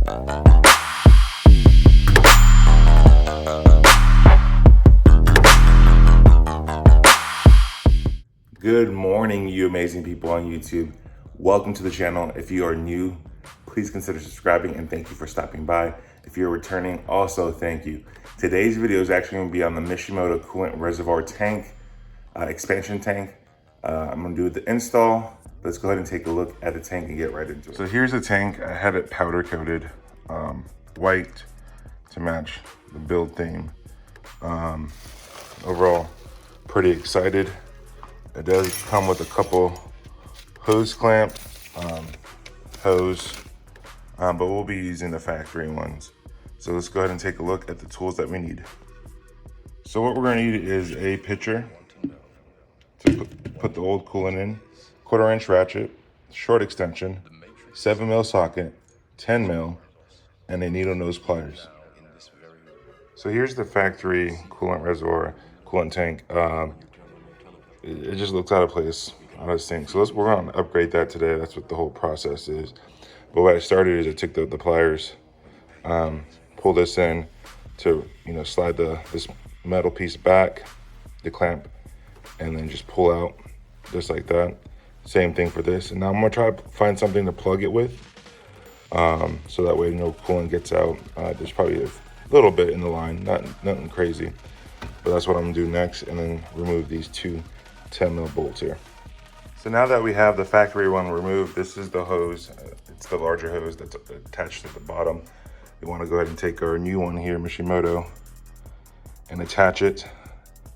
Good morning, you amazing people on YouTube. Welcome to the channel. If you are new, please consider subscribing and thank you for stopping by. If you're returning, also thank you. Today's video is actually going to be on the Mishimoto Coolant reservoir tank, expansion tank. I'm going to do the install. Let's go ahead and take a look at the tank and get right into it. So here's the tank. I have it powder coated, white to match the build theme. Overall, pretty excited. It does come with a couple hose clamp, hose, but we'll be using the factory ones. So let's go ahead and take a look at the tools that we need. So what we're gonna need is a pitcher to put the old coolant in, 1/4 inch ratchet, short extension, 7mm socket, 10mm, and a needle nose pliers. So here's the factory coolant reservoir, coolant tank. It just looks out of place on this thing. So we're gonna upgrade that today. That's what the whole process is. But what I started is I took the pliers, pull this in to slide this metal piece back, the clamp, and then just pull out just like that. Same thing for this. And now I'm gonna try to find something to plug it with, so that way no coolant gets out. There's probably a little bit in the line, nothing crazy, but that's what I'm gonna do next, and then remove these two 10mm bolts here. So now that we have the factory one removed, this is the hose. It's the larger hose that's attached at the bottom. We want to go ahead and take our new one here, Mishimoto, and attach it,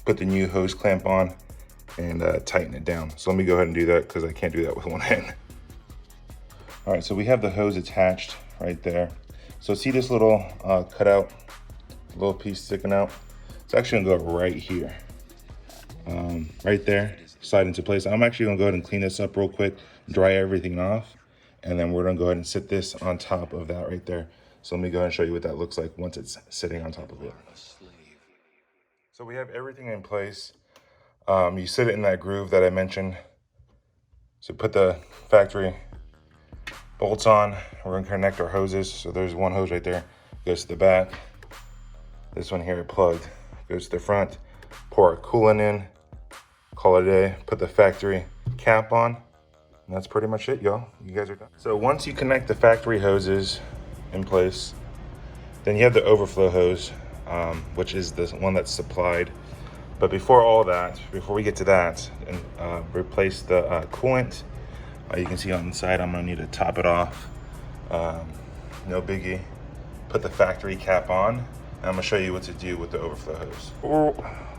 put the new hose clamp on, and tighten it down. So let me go ahead and do that because I can't do that with one hand. All right, so we have the hose attached right there. So see this little cutout, little piece sticking out? It's actually gonna go right here. Right there, slide into place. I'm actually gonna go ahead and clean this up real quick, dry everything off, and then we're gonna go ahead and sit this on top of that right there. So let me go ahead and show you what that looks like once it's sitting on top of it. So we have everything in place. You sit it in that groove that I mentioned. So put the factory bolts on. We're gonna connect our hoses. So there's one hose right there, goes to the back. This one here plugged, goes to the front. Pour our coolant in, call it a day, put the factory cap on, and that's pretty much it, y'all. You guys are done. So once you connect the factory hoses in place, then you have the overflow hose, which is the one that's supplied. But before all that, before we get to that, and replace the coolant, you can see on the side, I'm gonna need to top it off. No biggie. Put the factory cap on. And I'm gonna show you what to do with the overflow hose.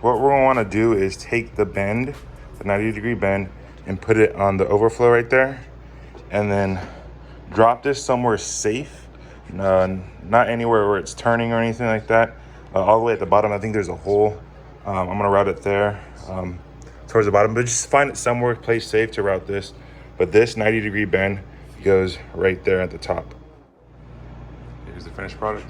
What we're gonna wanna do is take the bend, the 90-degree bend, and put it on the overflow right there. And then drop this somewhere safe, not anywhere where it's turning or anything like that. All the way at the bottom, I think there's a hole. I'm gonna route it there, towards the bottom, but just find it somewhere, place safe to route this. But this 90-degree bend goes right there at the top. Here's the finished product.